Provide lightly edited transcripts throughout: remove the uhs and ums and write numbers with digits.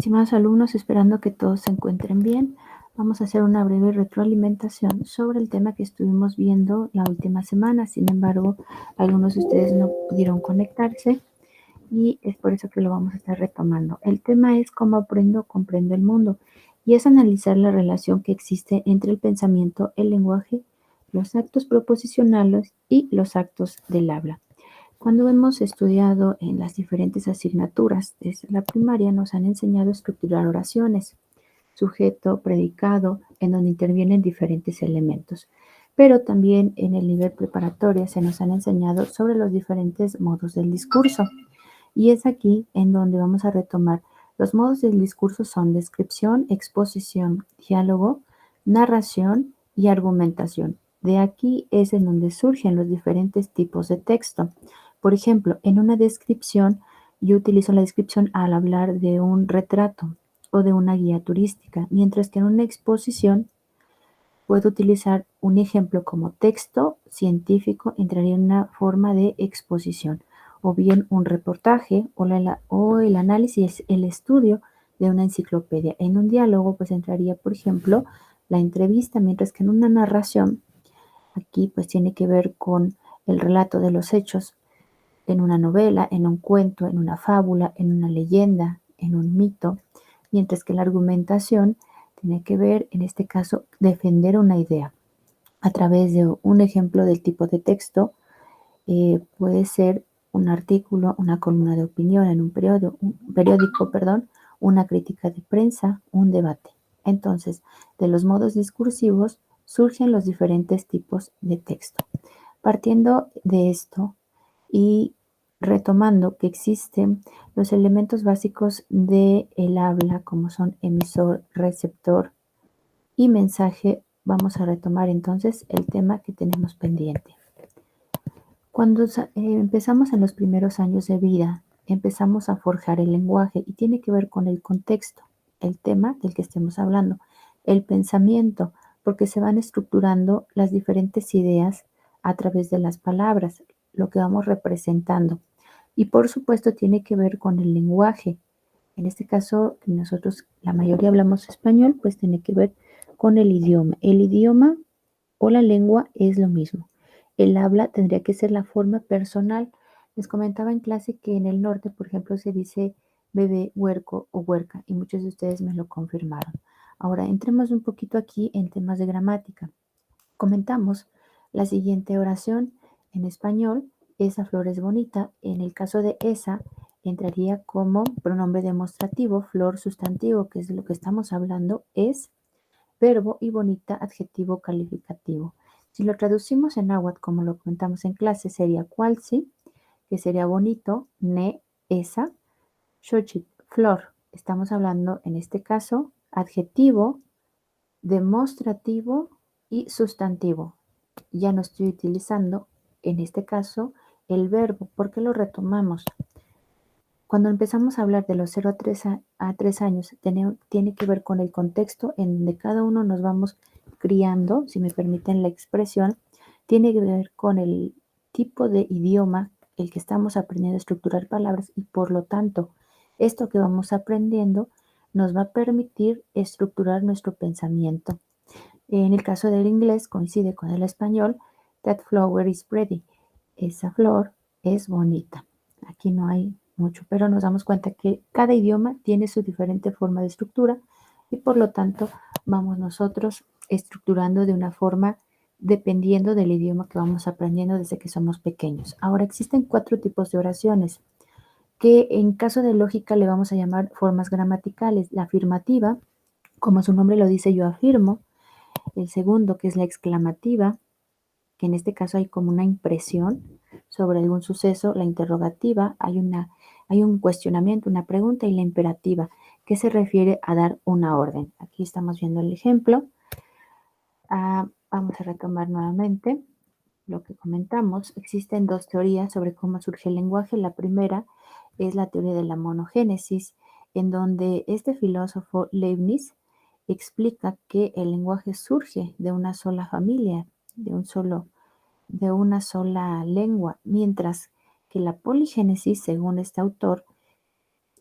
Estimados alumnos, esperando que todos se encuentren bien, vamos a hacer una breve retroalimentación sobre el tema que estuvimos viendo la última semana. Sin embargo, algunos de ustedes no pudieron conectarse y es por eso que lo vamos a estar retomando. El tema es cómo aprendo o comprendo el mundo y es analizar la relación que existe entre el pensamiento, el lenguaje, los actos proposicionales y los actos del habla. Cuando hemos estudiado en las diferentes asignaturas desde la primaria, nos han enseñado a estructurar oraciones, sujeto, predicado, en donde intervienen diferentes elementos. Pero también en el nivel preparatorio se nos han enseñado sobre los diferentes modos del discurso. Y es aquí en donde vamos a retomar. Los modos del discurso son descripción, exposición, diálogo, narración y argumentación. De aquí es en donde surgen los diferentes tipos de texto. Por ejemplo, en una descripción, yo utilizo la descripción al hablar de un retrato o de una guía turística, mientras que en una exposición puedo utilizar un ejemplo como texto científico, entraría en una forma de exposición, o bien un reportaje o el análisis, el estudio de una enciclopedia. En un diálogo, pues entraría, por ejemplo, la entrevista, mientras que en una narración, aquí pues tiene que ver con el relato de los hechos en una novela, en un cuento, en una fábula, en una leyenda, en un mito, mientras que la argumentación tiene que ver, en este caso, defender una idea a través de un ejemplo del tipo de texto. Puede ser un artículo, una columna de opinión en un periódico, perdón, una crítica de prensa, un debate. Entonces, de los modos discursivos surgen los diferentes tipos de texto. Partiendo de esto y retomando que existen los elementos básicos del habla, como son emisor, receptor y mensaje, vamos a retomar entonces el tema que tenemos pendiente. Cuando empezamos en los primeros años de vida, empezamos a forjar el lenguaje y tiene que ver con el contexto, el tema del que estemos hablando, el pensamiento, porque se van estructurando las diferentes ideas a través de las palabras, lo que vamos representando. Y por supuesto tiene que ver con el lenguaje. En este caso, nosotros, la mayoría hablamos español, pues tiene que ver con el idioma. El idioma o la lengua es lo mismo. El habla tendría que ser la forma personal. Les comentaba en clase que en el norte, por ejemplo, se dice bebé, huerco o huerca, y muchos de ustedes me lo confirmaron. Ahora, entremos un poquito aquí en temas de gramática. Comentamos la siguiente oración en español: esa flor es bonita. En el caso de esa, entraría como pronombre demostrativo, flor sustantivo, que es de lo que estamos hablando, es verbo, y bonita adjetivo calificativo. Si lo traducimos en náhuatl, como lo comentamos en clase, sería cualzi, que sería bonito, ne, esa, xochitl, flor. Estamos hablando en este caso adjetivo, demostrativo y sustantivo. Ya no estoy utilizando en este caso el verbo porque lo retomamos. Cuando empezamos a hablar de los 0 a 3 años, tiene que ver con el contexto en donde cada uno nos vamos criando, si me permiten la expresión, tiene que ver con el tipo de idioma el que estamos aprendiendo a estructurar palabras, y por lo tanto, esto que vamos aprendiendo nos va a permitir estructurar nuestro pensamiento. En el caso del inglés coincide con el español: that flower is pretty. Esa flor es bonita. Aquí no hay mucho, pero nos damos cuenta que cada idioma tiene su diferente forma de estructura y por lo tanto vamos nosotros estructurando de una forma dependiendo del idioma que vamos aprendiendo desde que somos pequeños. Ahora, existen 4 tipos de oraciones que en caso de lógica le vamos a llamar formas gramaticales. La afirmativa, como su nombre lo dice, yo afirmo. El segundo, que es la exclamativa, que en este caso hay como una impresión sobre algún suceso. La interrogativa, hay un cuestionamiento, una pregunta, y la imperativa, que se refiere a dar una orden. Aquí estamos viendo el ejemplo. Vamos a retomar nuevamente lo que comentamos. Existen 2 teorías sobre cómo surge el lenguaje. La primera es la teoría de la monogénesis, en donde este filósofo Leibniz explica que el lenguaje surge de una sola familia, de una sola lengua, mientras que la poligénesis, según este autor,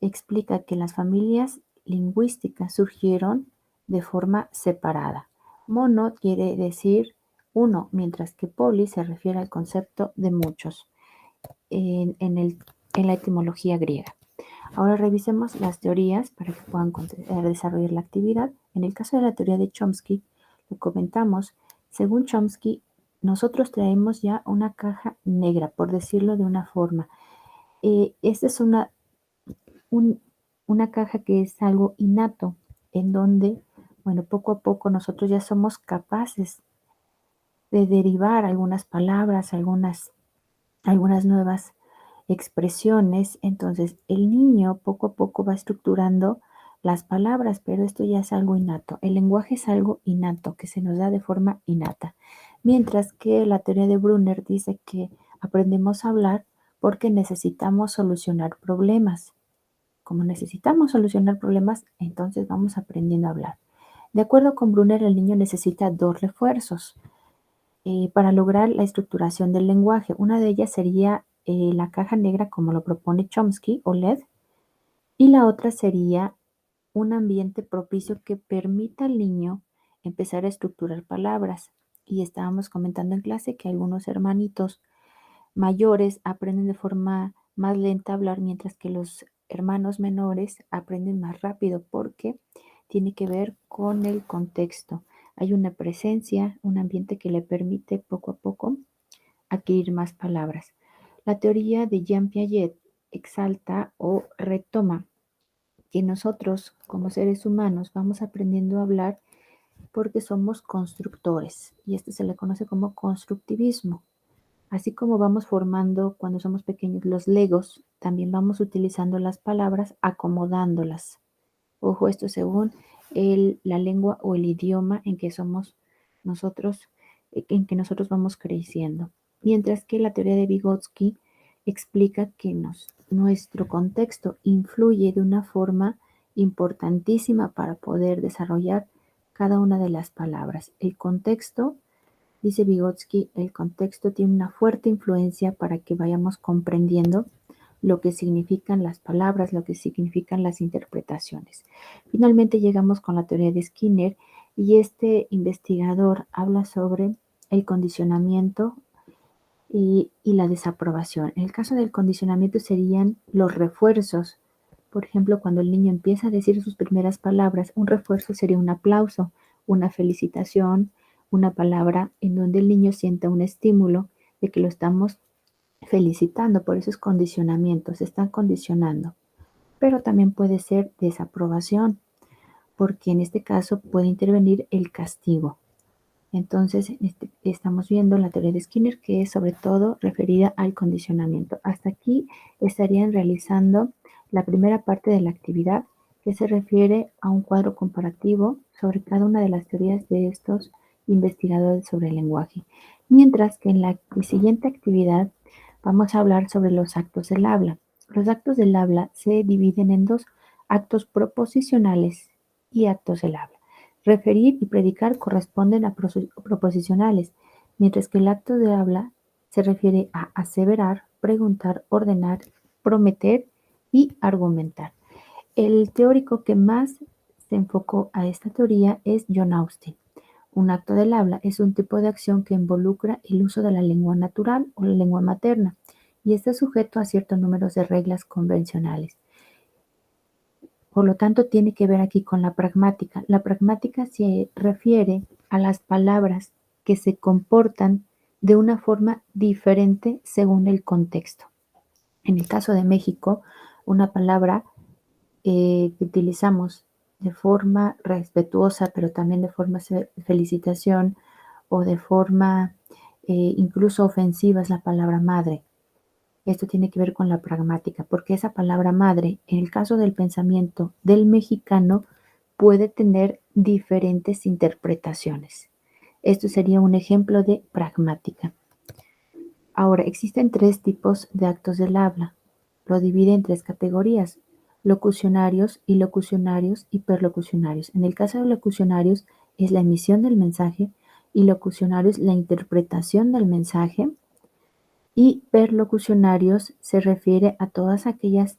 explica que las familias lingüística surgieron de forma separada. Mono quiere decir uno, mientras que poli se refiere al concepto de muchos en la etimología griega. Ahora revisemos las teorías para que puedan desarrollar la actividad. En el caso de la teoría de Chomsky, lo comentamos, según Chomsky, nosotros traemos ya una caja negra, por decirlo de una forma. Esta es una caja que es algo innato, en donde, bueno, poco a poco nosotros ya somos capaces de derivar algunas palabras, algunas nuevas expresiones. Entonces, el niño poco a poco va estructurando las palabras, pero esto ya es algo innato. El lenguaje es algo innato, que se nos da de forma innata. Mientras que la teoría de Brunner dice que aprendemos a hablar porque necesitamos solucionar problemas. Como necesitamos solucionar problemas, entonces vamos aprendiendo a hablar. De acuerdo con Brunner, el niño necesita dos refuerzos para lograr la estructuración del lenguaje. Una de ellas sería la caja negra, como lo propone Chomsky o LED, y la otra sería un ambiente propicio que permita al niño empezar a estructurar palabras. Y estábamos comentando en clase que algunos hermanitos mayores aprenden de forma más lenta a hablar, mientras que los hermanos menores aprenden más rápido porque tiene que ver con el contexto. Hay una presencia, un ambiente que le permite poco a poco adquirir más palabras. La teoría de Jean Piaget exalta o retoma que nosotros como seres humanos vamos aprendiendo a hablar porque somos constructores, y esto se le conoce como constructivismo. Así como vamos formando cuando somos pequeños los legos, también vamos utilizando las palabras, acomodándolas. Ojo, esto según la lengua o el idioma en que somos nosotros, en que nosotros vamos creciendo. Mientras que la teoría de Vygotsky explica que nuestro contexto influye de una forma importantísima para poder desarrollar cada una de las palabras. El contexto, dice Vygotsky, el contexto tiene una fuerte influencia para que vayamos comprendiendo lo que significan las palabras, lo que significan las interpretaciones. Finalmente llegamos con la teoría de Skinner, y este investigador habla sobre el condicionamiento y la desaprobación. En el caso del condicionamiento serían los refuerzos. Por ejemplo, cuando el niño empieza a decir sus primeras palabras, un refuerzo sería un aplauso, una felicitación, una palabra en donde el niño sienta un estímulo de que lo estamos felicitando. Por eso es condicionamiento, se están condicionando. Pero también puede ser desaprobación, porque en este caso puede intervenir el castigo. Entonces, estamos viendo la teoría de Skinner, que es sobre todo referida al condicionamiento. Hasta aquí estarían realizando la primera parte de la actividad, que se refiere a un cuadro comparativo sobre cada una de las teorías de estos investigadores sobre el lenguaje. Mientras que en la siguiente actividad vamos a hablar sobre los actos del habla. Los actos del habla se dividen en dos: actos proposicionales y actos del habla. Referir y predicar corresponden a proposicionales, mientras que el acto de habla se refiere a aseverar, preguntar, ordenar, prometer y argumentar. El teórico que más se enfocó a esta teoría es John Austin. Un acto del habla es un tipo de acción que involucra el uso de la lengua natural o la lengua materna y está sujeto a ciertos números de reglas convencionales. Por lo tanto, tiene que ver aquí con la pragmática. La pragmática se refiere a las palabras que se comportan de una forma diferente según el contexto. En el caso de México, una palabra que utilizamos de forma respetuosa, pero también de forma de felicitación o de forma incluso ofensiva, es la palabra madre. Esto tiene que ver con la pragmática, porque esa palabra madre, en el caso del pensamiento del mexicano, puede tener diferentes interpretaciones. Esto sería un ejemplo de pragmática. Ahora, existen tres tipos de actos del habla. Lo divide en tres categorías: locucionarios, ilocucionarios y perlocucionarios. En el caso de locucionarios es la emisión del mensaje, ilocucionarios la interpretación del mensaje, y perlocucionarios se refiere a todas aquellas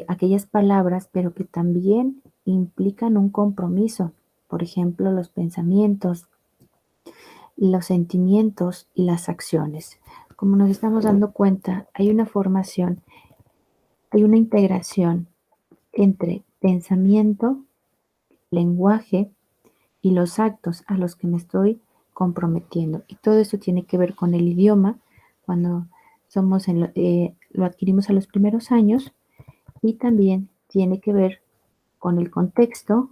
aquellas palabras, pero que también implican un compromiso. Por ejemplo, los pensamientos, los sentimientos y las acciones. Como nos estamos dando cuenta, hay una formación, hay una integración entre pensamiento, lenguaje y los actos a los que me estoy comprometiendo. Y todo eso tiene que ver con el idioma, cuando lo adquirimos a los primeros años, y también tiene que ver con el contexto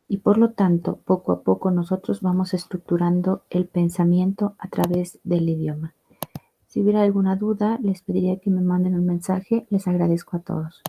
y por lo tanto, poco a poco nosotros vamos estructurando el pensamiento a través del idioma. Si hubiera alguna duda, les pediría que me manden un mensaje. Les agradezco a todos.